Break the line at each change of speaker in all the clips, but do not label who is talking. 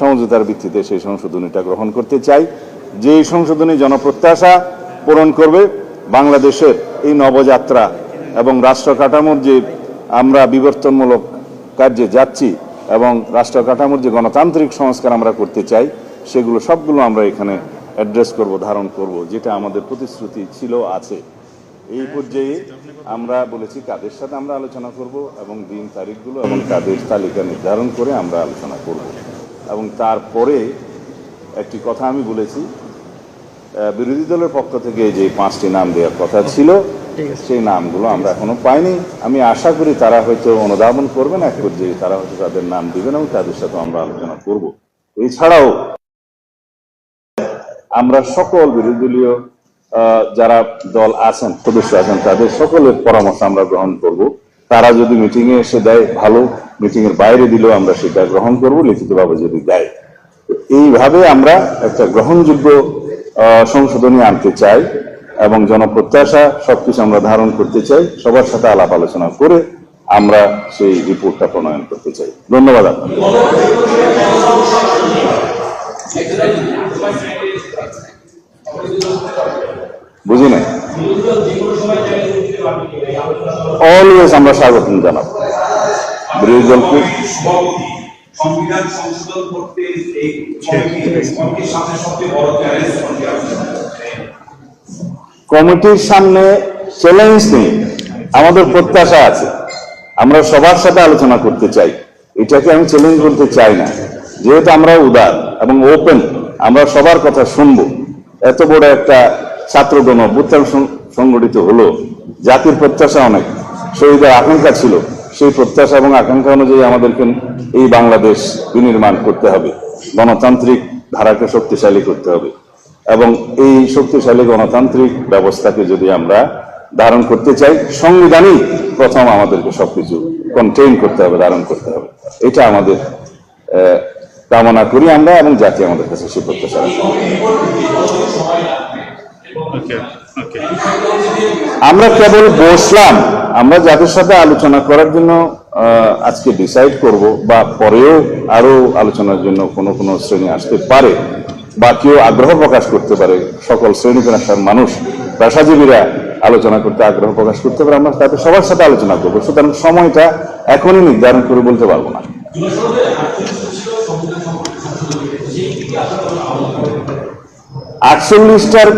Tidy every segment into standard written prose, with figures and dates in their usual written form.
সমঝোতার ভিত্তিতে সেই সংশোধনীটা গ্রহণ করতে চাই, যে সংশোধনী জনপ্রত্যাশা পূরণ করবে, বাংলাদেশের এই নবযাত্রা এবং রাষ্ট্র কাঠামোর যে আমরা বিবর্তনমূলক কার্যে যাচ্ছি এবং রাষ্ট্র কাঠামোর যে গণতান্ত্রিক সংস্কার আমরা করতে চাই, সেগুলো সবগুলো আমরা এখানে অ্যাড্রেস করব, ধারণ করব, যেটা আমাদের প্রতিশ্রুতি ছিল আছে। এই পর্যায়ে আমরা বলেছি কাদের সাথে আমরা আলোচনা করব এবং দিন তারিখগুলো এবং কাদের তালিকা নির্ধারণ করে আমরা আলোচনা করব। এবং তারপরে একটি কথা আমি বলেছি, বিরোধী দলের পক্ষ থেকে যে 5টি নাম দেওয়ার কথা ছিল, সেই নামগুলো আমরা এখনো পাইনি। আমি আশা করি তারা হয়তো অনুধাবন করবেন, এক পর্যায়ে তারা হয়তো তাদের নাম দিবেন এবং তাদের সাথে আমরা আলোচনা করব। এছাড়াও আমরা সকল বিরোধী দলীয় যারা দল আছেন, সদস্য আছেন, তাদের সকলের পরামর্শ আমরা গ্রহণ করব। তারা যদি মিটিং এ এসে দেয় ভালো, মিটিং এর বাইরে দিলেও আমরা সেটা গ্রহণ করব, লিখিতভাবে যদি দেয়। এইভাবে আমরা একটা গ্রহণযোগ্য সংশোধনী আনতে চাই এবং জনপ্রত্যাশা সবকিছু আমরা ধারণ করতে চাই। সবার সাথে আলাপ আলোচনা করে আমরা সেই রিপোর্টটা প্রণয়ন করতে চাই। ধন্যবাদ আপনাকে। বুঝি নাই, অলওয়েজ আমরা স্বাগতম জানাব বিরোধী দলকে। কমিটির সামনে চ্যালেঞ্জ নেই, আমাদের প্রত্যাশা আছে। আমরা সবার সাথে আলোচনা করতে চাই, এটাকে আমি চ্যালেঞ্জ বলতে চাই না। যেহেতু আমরা উদার এবং ওপেন, আমরা সবার কথা শুনবো। এত বড় একটা ছাত্র গণ অভ্যুত্থান সংগঠিত হলো, জাতির প্রত্যাশা অনেক, শহীদের আকাঙ্ক্ষা ছিল। সেই প্রত্যাশা এবং আকাঙ্ক্ষা অনুযায়ী আমাদেরকে এই বাংলাদেশ বিনির্মাণ করতে হবে, গণতান্ত্রিক ধারাকে শক্তিশালী করতে হবে এবং এই শক্তিশালী গণতান্ত্রিক ব্যবস্থাকে যদি আমরা ধারণ করতে চাই, সংবিধানই প্রথম আমাদেরকে সবকিছু কন্টেইন করতে হবে, ধারণ করতে হবে। এটা আমাদের কামনা করি আমরা এবং জাতি আমাদের কাছে সে প্রত্যাশা রাখে। আমরা কেবল বসলাম, আমরা যাদের সাথে আলোচনা করার জন্য আজকে ডিসাইড করব, বা পরেও আরো আলোচনার জন্য কোনো শ্রেণী আসতে পারে বা কেউ আগ্রহ প্রকাশ করতে পারে, সকল শ্রেণী পেশার মানুষ, পেশাজীবীরা আলোচনা করতে আগ্রহ প্রকাশ করতে পারে, আমরা তাদের সবার সাথে আলোচনা করবো। সুতরাং সময়টা এখনই নির্ধারণ করে বলতে পারবো না। 48টার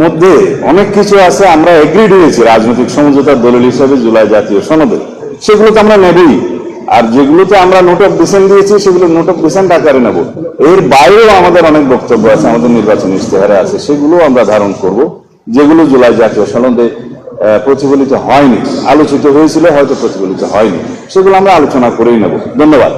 মধ্যে অনেক কিছু আছে আমরা এগ্রিড হয়েছি রাজনৈতিক সমঝোতার দলিল হিসেবে জুলাই জাতীয় সনদে, সেগুলো তো আমরা নেবই। আর যেগুলোতে আমরা নোট অফ ডিসেন্ট দিয়েছি, সেগুলো নোট অফ ডিসেন্ট আকারে নেব। এর বাইরেও আমাদের অনেক বক্তব্য আছে, আমাদের নির্বাচনী ইশতেহারে আছে, সেগুলো আমরা ধারণ করব। যেগুলো জুলাই জাতীয় সনদে প্রতিফলিত হয়নি, আলোচিত হয়েছিল, হয়তো প্রতিফলিত হয়নি, সেগুলো আমরা আলোচনা করেই নেব। ধন্যবাদ।